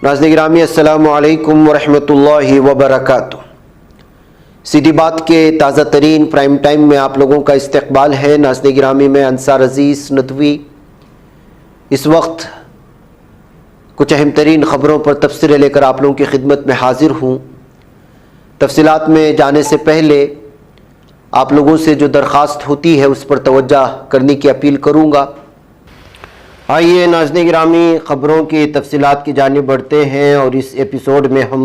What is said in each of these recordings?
नाज़रीन गिरामी अस्सलामु अलैकुम वरहमतुल्लाहि वबरकातुहू। सीधी बात के ताज़ा तरीन प्राइम टाइम में आप लोगों का इस्तकबाल है। नाज़रीन गिरामी में अंसार अज़ीज़ नदवी इस वक्त कुछ अहम तरीन ख़बरों पर तफसीरें लेकर आप लोगों की खिदमत में हाजिर हूँ। तफसीलात में जाने से पहले आप लोगों से जो दरख्वास्त होती है उस पर तवज्जो करने की अपील करूँगा। आइए नाज़रीन गिरामी ख़बरों की तफसीलात की जानिब बढ़ते हैं और इस एपिसोड में हम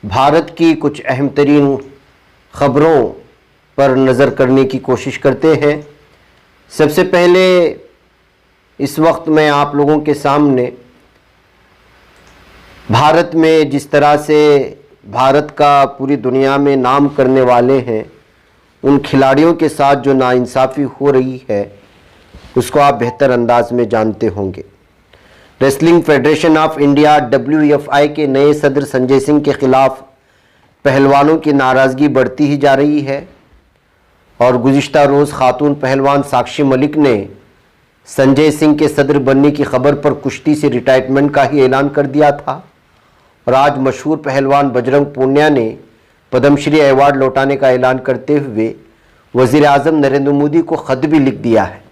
भारत की कुछ अहम तरीन ख़बरों पर नज़र करने की कोशिश करते हैं। सबसे पहले इस वक्त मैं आप लोगों के सामने भारत में जिस तरह से भारत का पूरी दुनिया में नाम करने वाले हैं उन खिलाड़ियों के साथ जो नाइंसाफ़ी हो रही है उसको आप बेहतर अंदाज में जानते होंगे। Wrestling federation of India WFI के नए सदर संजय सिंह के ख़िलाफ़ पहलवानों की नाराज़गी बढ़ती ही जा रही है और गुज़िश्ता रोज़ खातून पहलवान साक्षी मलिक ने संजय सिंह के सदर बनने की खबर पर कुश्ती से रिटायरमेंट का ही ऐलान कर दिया था और आज मशहूर पहलवान बजरंग पूनिया ने पद्मश्री अवार्ड लौटाने का ऐलान करते हुए वज़ीर आज़म नरेंद्र मोदी को ख़त भी लिख दिया है।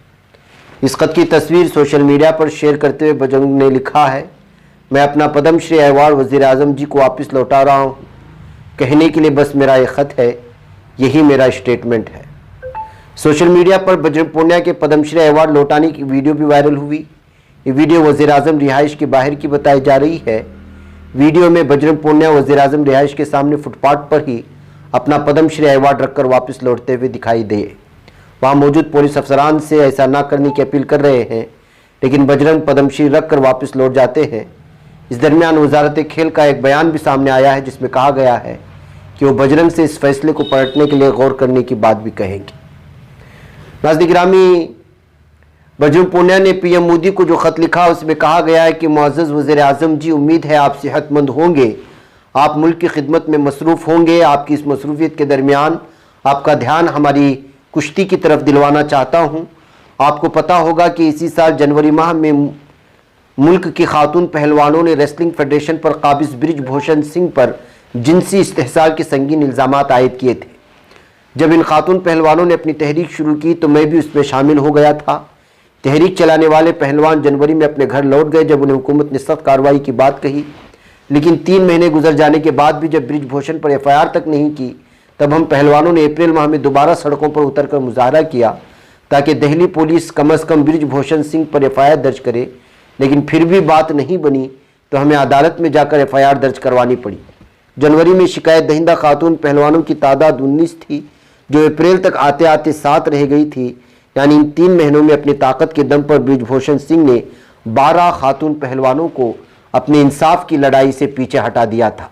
इस ख़त की तस्वीर सोशल मीडिया पर शेयर करते हुए बजरंग ने लिखा है, मैं अपना पद्मश्री अवार्ड वज़ीर आज़म जी को वापस लौटा रहा हूँ। कहने के लिए बस मेरा ये ख़त है, यही मेरा स्टेटमेंट है। सोशल मीडिया पर बजरंग पूनिया के पद्मश्री अवार्ड लौटाने की वीडियो भी वायरल हुई। ये वीडियो वज़ीर आज़म रिहाइश के बाहर की बताई जा रही है। वीडियो में बजरंग पूनिया वज़ीर आज़म रिहाइश के सामने फुटपाथ पर ही अपना पद्मश्री अवार्ड रखकर वापस लौटते हुए दिखाई दे। वहाँ मौजूद पुलिस अफसरान से ऐसा ना करने की अपील कर रहे हैं, लेकिन बजरंग पद्मश्री रख कर वापस लौट जाते हैं। इस दरमियान वजारत खेल का एक बयान भी सामने आया है जिसमें कहा गया है कि वो बजरंग से इस फैसले को पलटने के लिए गौर करने की बात भी कहेंगे। नाज़रीन गिरामी, बजरंग पूनिया ने PM मोदी को जो ख़त लिखा उसमें कहा गया है कि मुअज़्ज़ज़ वज़ीर आज़म जी, उम्मीद है आप सेहतमंद होंगे, आप मुल्क की खिदमत में मसरूफ़ होंगे। आपकी इस मसरूफ़ियत के दरमियान आपका ध्यान हमारी कुश्ती की तरफ दिलवाना चाहता हूं। आपको पता होगा कि इसी साल जनवरी माह में मुल्क की खातून पहलवानों ने रेसलिंग फेडरेशन पर काबिज बृजभूषण सिंह पर जिनसी इस्तेहसाल के संगीन इल्ज़ामात आयद किए थे। जब इन खातून पहलवानों ने अपनी तहरीक शुरू की तो मैं भी उसमें शामिल हो गया था। तहरीक चलाने वाले पहलवान जनवरी में अपने घर लौट गए जब उन्हें हुकूमत ने सख्त कार्रवाई की बात कही, लेकिन 3 महीने गुजर जाने के बाद भी जब बृजभूषण पर FIR तक नहीं की तब हम पहलवानों ने अप्रैल माह में दोबारा सड़कों पर उतरकर मुजाहरा किया ताकि दिल्ली पुलिस कम अज़ कम बृजभूषण सिंह पर FIR दर्ज करे, लेकिन फिर भी बात नहीं बनी तो हमें अदालत में जाकर FIR दर्ज करवानी पड़ी। जनवरी में शिकायत दहिंदा खातून पहलवानों की तादाद 19 थी जो अप्रैल तक आते आते 7 रह गई थी। यानी इन 3 महीनों में अपनी ताकत के दम पर बृजभूषण सिंह ने 12 खातून पहलवानों को अपने इंसाफ की लड़ाई से पीछे हटा दिया था।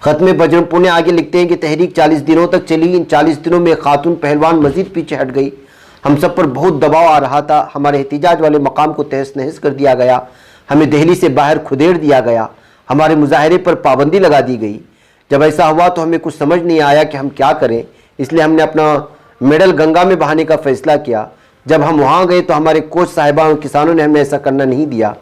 खत में बजरंग पूनिया आगे लिखते हैं कि तहरीक 40 दिनों तक चली। इन 40 दिनों में खातून पहलवान मजीद पीछे हट गई। हम सब पर बहुत दबाव आ रहा था। हमारे एहतिजाज वाले मकाम को तहस नहस कर दिया गया। हमें दिल्ली से बाहर खुदेड़ दिया गया। हमारे मुजाहरे पर पाबंदी लगा दी गई। जब ऐसा हुआ तो हमें कुछ समझ नहीं आया कि हम क्या करें, इसलिए हमने अपना मेडल गंगा में बहाने का फैसला किया। जब हम वहाँ गए तो हमारे कोच साहिबा और किसानों ने हमें ऐसा करना नहीं दिया।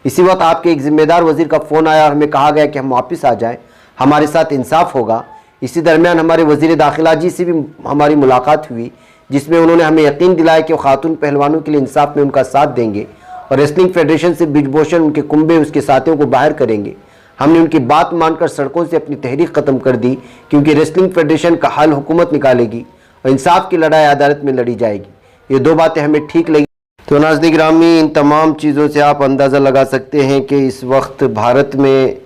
इसी वक्त आपके एक जिम्मेदार वजीर का फ़ोन आया और हमें कहा गया कि हम वापस आ जाएं, हमारे साथ इंसाफ होगा। इसी दरमियान हमारे वज़ीर दाखिला जी से भी हमारी मुलाकात हुई जिसमें उन्होंने हमें यकीन दिलाया कि वो खातून पहलवानों के लिए इंसाफ में उनका साथ देंगे और रेसलिंग फेडरेशन से बृजभूषण, उनके कुंबे, उसके साथियों को बाहर करेंगे। हमने उनकी बात मानकर सड़कों से अपनी तहरीक ख़त्म कर दी क्योंकि रेसलिंग फेडरेशन का हल हुकूमत निकालेगी और इंसाफ की लड़ाई अदालत में लड़ी जाएगी। ये 2 बातें हमें ठीक लगी। तो नाज़रीन गिरामी, इन तमाम चीज़ों से आप अंदाज़ा लगा सकते हैं कि इस वक्त भारत में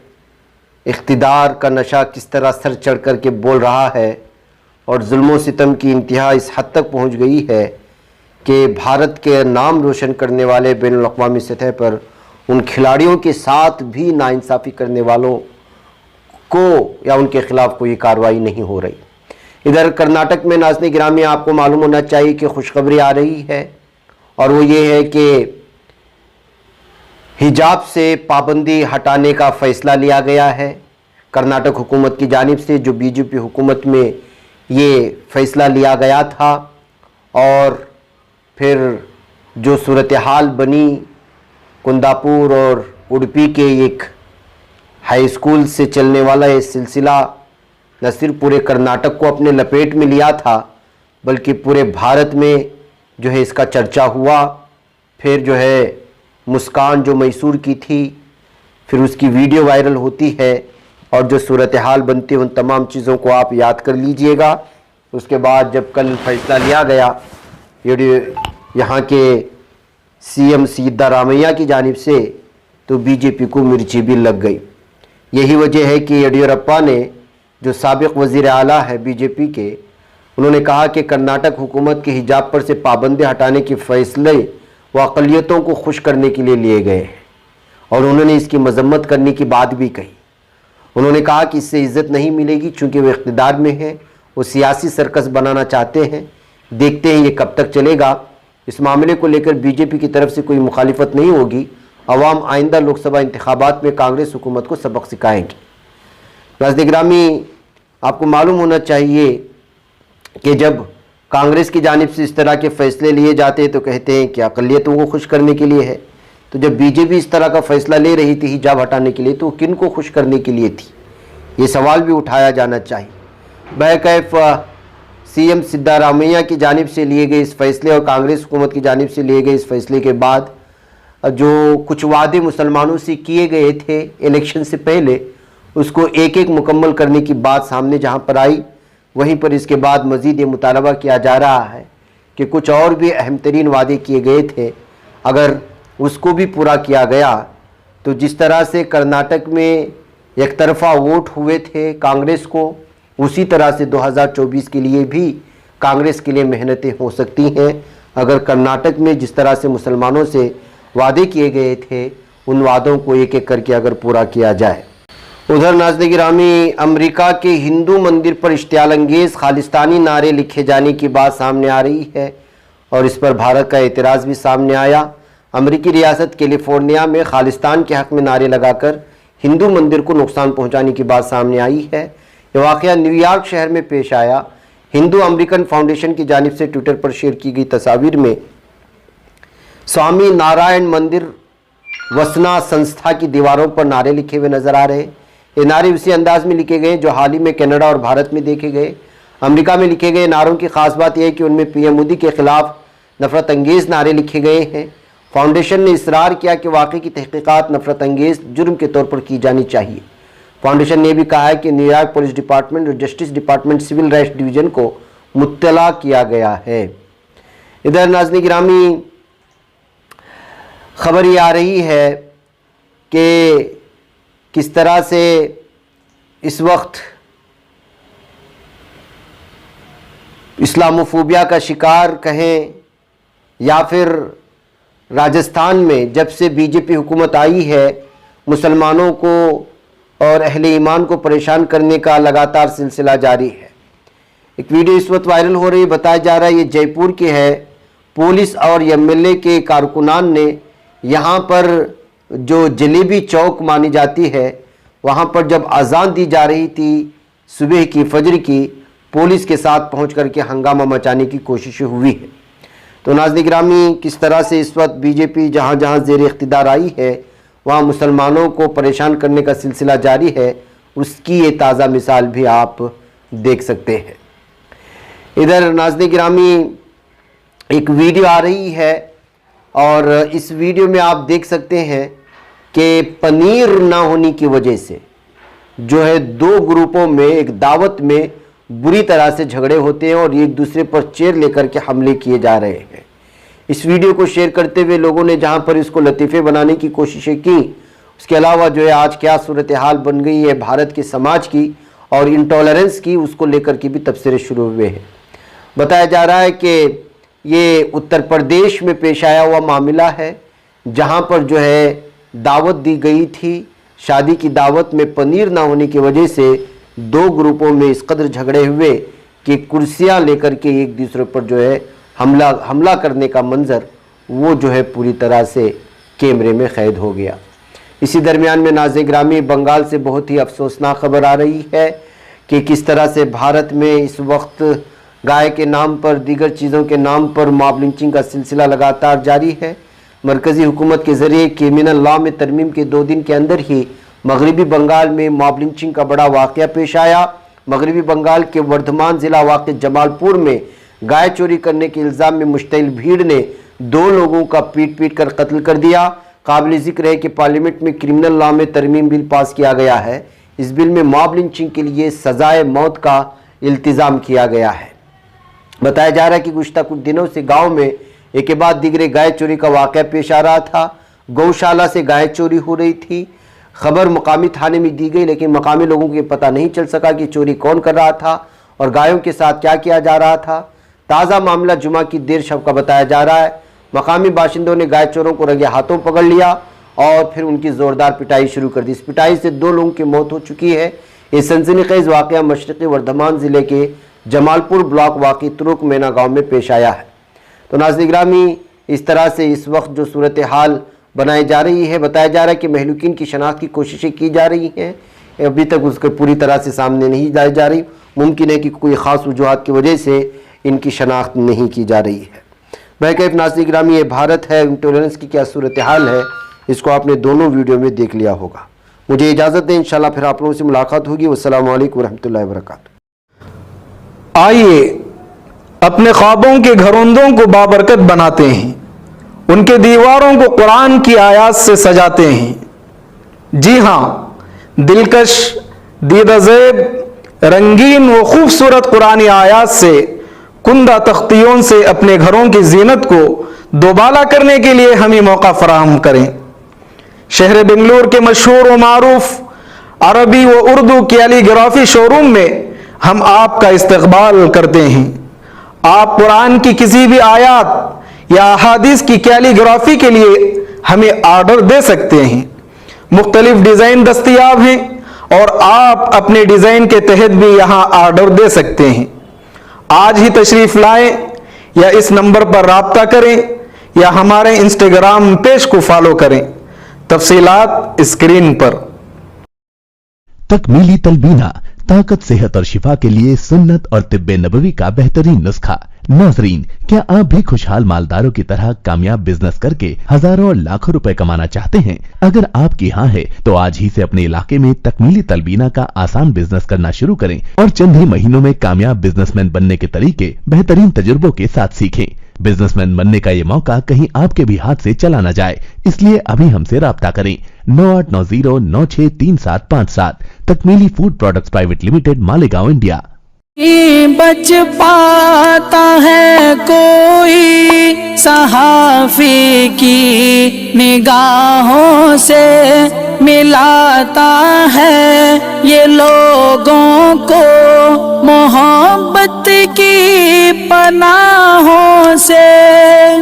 इख्तिदार का नशा किस तरह सर चढ़ कर के बोल रहा है और जुल्म सितम की इंतहा इस हद तक पहुंच गई है कि भारत के नाम रोशन करने वाले बैनुल अक़वामी सतह पर उन खिलाड़ियों के साथ भी नाइंसाफ़ी करने वालों को या उनके ख़िलाफ़ कोई कार्रवाई नहीं हो रही। इधर कर्नाटक में नाज़रीन गिरामी, आपको मालूम होना चाहिए कि खुशखबरी आ रही है और वो ये है कि हिजाब से पाबंदी हटाने का फ़ैसला लिया गया है कर्नाटक हुकूमत की जानिब से, जो BJP हुकूमत में ये फ़ैसला लिया गया था। और फिर जो सूरत हाल बनी कुंदापुर और उडुपी के एक हाई स्कूल से चलने वाला ये सिलसिला न सिर्फ पूरे कर्नाटक को अपने लपेट में लिया था, बल्कि पूरे भारत में जो है इसका चर्चा हुआ। फिर जो है मुस्कान जो मैसूर की थी, फिर उसकी वीडियो वायरल होती है और जो सूरत हाल बनती है, उन तमाम चीज़ों को आप याद कर लीजिएगा। उसके बाद जब कल फैसला लिया गया यहाँ के CM सिद्धारामैया की जानिब से, तो बीजेपी को मिर्ची भी लग गई। यही वजह है कि येडियुरप्पा ने, जो साबिक वज़ीर आला है बीजेपी के, उन्होंने कहा कि कर्नाटक हुकूमत के हिजाब पर से पाबंदी हटाने के फैसले व अक़लियतों को खुश करने के लिए लिए गए हैं और उन्होंने इसकी मजम्मत करने की बात भी कही। उन्होंने कहा कि इससे इज़्ज़त नहीं मिलेगी, चूँकि वो इक़्तिदार में है, वो सियासी सर्कस बनाना चाहते हैं। देखते हैं ये कब तक चलेगा। इस मामले को लेकर बीजेपी की तरफ से कोई मुखालिफत नहीं होगी। अवाम आइंदा लोकसभा इंतखाबात में कांग्रेस हुकूमत को सबक सिखाएंगे। नाज़रीन गिरामी, आपको मालूम होना चाहिए कि जब कांग्रेस की जानिब से इस तरह के फ़ैसले लिए जाते हैं तो कहते हैं कि अक़लियतों को खुश करने के लिए है। तो जब बीजेपी इस तरह का फ़ैसला ले रही थी हिजाब हटाने के लिए, तो किन को खुश करने के लिए थी? ये सवाल भी उठाया जाना चाहिए। बहरकैफ CM सिद्धारामैया की जानिब से लिए गए इस फैसले और कांग्रेस हुकूमत की जानिब से लिए गए इस फैसले के बाद जो कुछ वादे मुसलमानों से किए गए थे इलेक्शन से पहले, उसको एक एक मुकम्मल करने की बात सामने जहां पर आई, वहीं पर इसके बाद मज़ीद ये मुतालबा किया जा रहा है कि कुछ और भी अहम तरीन वादे किए गए थे, अगर उसको भी पूरा किया गया तो जिस तरह से कर्नाटक में एक तरफ़ा वोट हुए थे कांग्रेस को, उसी तरह से 2024 के लिए भी कांग्रेस के लिए मेहनतें हो सकती हैं, अगर कर्नाटक में जिस तरह से मुसलमानों से वादे किए गए थे उन वादों को एक एक करके अगर पूरा किया जाए। उधर नाज़रीन गिरामी, अमेरिका के हिंदू मंदिर पर इश्तियाल अंगेज़ खालिस्तानी नारे लिखे जाने की बात सामने आ रही है और इस पर भारत का एतराज़ भी सामने आया। अमेरिकी रियासत कैलिफोर्निया में खालिस्तान के हक़ में नारे लगाकर हिंदू मंदिर को नुकसान पहुँचाने की बात सामने आई है। यह वाक़या न्यूयॉर्क शहर में पेश आया। हिंदू अमेरिकन फाउंडेशन की जानिब से ट्विटर पर शेयर की गई तस्वीर में स्वामी नारायण मंदिर वसना संस्था की दीवारों पर नारे लिखे हुए नजर आ रहे हैं। ये नारे उसी अंदाज में लिखे गए जो हाल ही में कनाडा और भारत में देखे गए। अमेरिका में लिखे गए नारों की खास बात यह है कि उनमें PM मोदी के खिलाफ नफरत अंगेज़ नारे लिखे गए हैं। फाउंडेशन ने इसरार किया कि वाक़ई की तहकीकात नफरत अंगेज़ जुर्म के तौर पर की जानी चाहिए। फाउंडेशन ने भी कहा है कि न्यूयॉर्क पुलिस डिपार्टमेंट और justice department civil rights division को मुत्तला किया गया है। इधर नाज़रीन गिरामी, खबर ये आ रही है कि किस तरह से इस वक्त इस्लामोफोबिया का शिकार कहें या फिर राजस्थान में जब से बीजेपी हुकूमत आई है, मुसलमानों को और अहले ईमान को परेशान करने का लगातार सिलसिला जारी है। एक वीडियो इस वक्त वायरल हो रही है, बताया जा रहा है ये जयपुर के है। पुलिस और MLA के कारकुनान ने यहाँ पर जो जलेबी चौक मानी जाती है, वहाँ पर जब अजान दी जा रही थी सुबह की फजर की, पुलिस के साथ पहुँच करके हंगामा मचाने की कोशिश हुई है। तो नाज़रीन गिरामी, किस तरह से इस वक्त बीजेपी जहाँ जहाँ ज़ेर इख्तिदार आई है वहाँ मुसलमानों को परेशान करने का सिलसिला जारी है, उसकी ये ताज़ा मिसाल भी आप देख सकते हैं। इधर नाज़रीन गिरामी, एक वीडियो आ रही है और इस वीडियो में आप देख सकते हैं कि पनीर ना होने की वजह से जो है दो ग्रुपों में एक दावत में बुरी तरह से झगड़े होते हैं और एक दूसरे पर चेयर लेकर के हमले किए जा रहे हैं। इस वीडियो को शेयर करते हुए लोगों ने जहां पर इसको लतीफ़े बनाने की कोशिशें की, उसके अलावा जो है आज क्या सूरत हाल बन गई है भारत के समाज की और इंटॉलरेंस की, उसको लेकर के भी तबसरे शुरू हुए हैं। बताया जा रहा है कि ये उत्तर प्रदेश में पेश आया हुआ मामला है, जहां पर जो है दावत दी गई थी, शादी की दावत में पनीर ना होने की वजह से दो ग्रुपों में इस कदर झगड़े हुए कि कुर्सियां लेकर के एक दूसरे पर जो है हमला करने का मंजर वो जो है पूरी तरह से कैमरे में कैद हो गया। इसी दरमियान में नाज़रीन गिरामी, बंगाल से बहुत ही अफसोसनाक खबर आ रही है कि किस तरह से भारत में इस वक्त गाय के नाम पर, दीगर चीज़ों के नाम पर मॉब लिंचिंग का सिलसिला लगातार जारी है। मरकज़ी हुकूमत के ज़रिए क्रिमिनल लॉ में तरमीम के 2 दिन के अंदर ही मगरबी बंगाल में मॉब लिंचिंग का बड़ा वाकया पेश आया। मगरबी बंगाल के वर्धमान जिला वाक़ जमालपुर में गाय चोरी करने के इल्ज़ाम में मुश्तइल भीड़ ने 2 लोगों का पीट पीट कर कत्ल कर दिया। काबिल ज़िक्र है कि पार्लियामेंट में क्रिमिनल लॉ में तरमीम बिल पास किया गया है। इस बिल में मॉब लिंचिंग के लिए सजाए मौत का इल्तिज़ाम किया गया है। बताया जा रहा है कि गुज़श्ता कुछ दिनों से गाँव में एक के बाद दीगरे गाय चोरी का वाक़या पेश आ रहा था। गौशाला से गाय चोरी हो रही थी। खबर मुकामी थाने में दी गई, लेकिन मकामी लोगों को ये पता नहीं चल सका कि चोरी कौन कर रहा था और गायों के साथ क्या किया जा रहा था। ताज़ा मामला जुमा की देर शब का बताया जा रहा है। मकामी बाशिंदों ने गाय चोरों को रंगे हाथों पकड़ लिया और फिर उनकी ज़ोरदार पिटाई शुरू कर दी। इस पिटाई से 2 लोगों की मौत हो चुकी है। ये सनसनीखेज़ वाक़या मशरक़ी वर्धमान ज़िले के जमालपुर ब्लॉक वाक़ी तुरुक मैना गाँव में पेश आया है। तो नाज़रीन गिरामी, इस तरह से इस वक्त जो सूरत हाल बनाई जा रही है, बताया जा रहा है कि महलूकिन की शनाख्त की कोशिशें की जा रही हैं। अभी तक उसके पूरी तरह से सामने नहीं लाई जा रही। मुमकिन है कि कोई ख़ास वजूहात की वजह से इनकी शनाख्त नहीं की जा रही है। बहरकैफ नाज़रीन गिरामी, ये भारत है, इंटॉलरेंस की क्या सूरत हाल है, इसको आपने दोनों वीडियो में देख लिया होगा। मुझे इजाज़त दें, इंशाल्लाह फिर आप लोगों से मुलाकात होगी। वस्सलामु अलैकुम रहमतुल्लाहि व बरकातुहू। आइए अपने ख्वाबों के घरौंदों को बाबरकत बनाते हैं, उनके दीवारों को कुरान की आयात से सजाते हैं। जी हाँ, दिलकश, दीदाज़ेब, रंगीन व खूबसूरत कुरानी आयात से कुंदा तख्तियों से अपने घरों की जीनत को दोबाला करने के लिए हमें मौका फराहम करें। शहर बेंगलुरु के मशहूर व मारूफ अरबी व उर्दू कैलीग्राफी शोरूम में हम आपका इस्तकबाल करते हैं। आप कुरान की किसी भी आयात या अहादीस की कैलीग्राफी के लिए हमें ऑर्डर दे सकते हैं। मुख्तलिफ डिज़ाइन दस्तयाब हैं और आप अपने डिज़ाइन के तहत भी यहाँ ऑर्डर दे सकते हैं। आज ही तशरीफ़ लाएं या इस नंबर पर राब्ता करें या हमारे इंस्टाग्राम पेज को फॉलो करें। तफसीलात स्क्रीन पर। तकमीली तलबीना, ताकत, सेहत और शिफा के लिए सुन्नत और तिब्बे नबवी का बेहतरीन नुस्खा। नाजरीन, क्या आप भी खुशहाल मालदारों की तरह कामयाब बिजनेस करके हजारों और लाखों रुपए कमाना चाहते हैं? अगर आपकी हाँ है तो आज ही से अपने इलाके में तकमीली तलबीना का आसान बिजनेस करना शुरू करें और चंद ही महीनों में कामयाब बिजनेसमैन बनने के तरीके बेहतरीन तजुर्बों के साथ सीखें। बिजनेसमैन बनने का ये मौका कहीं आपके भी हाथ से चला न जाए, इसलिए अभी हमसे राब्ता करें। 9890963757। Takmili food products private limited, Malegaon, India. बच पाता है कोई सहाफी की निगाहों से, मिलाता है ये लोगों को मोहब्बत की पनाहों से।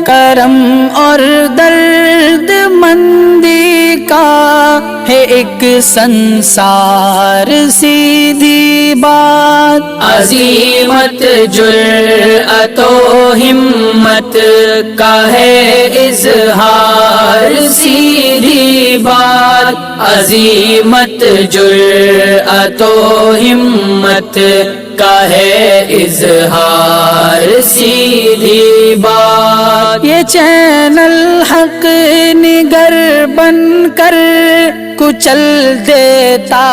करम और दर्द मंदी का है एक संसार, सीधी बात। अजीमत जुर्अतो हिम्मत का है इजहार, सीधी बात। अजीमत जुर्अतो हिम्मत का है इजहार, सीधी बात। ये चैनल हक निगर बनकर कुचल देता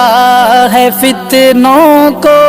है फितनों को।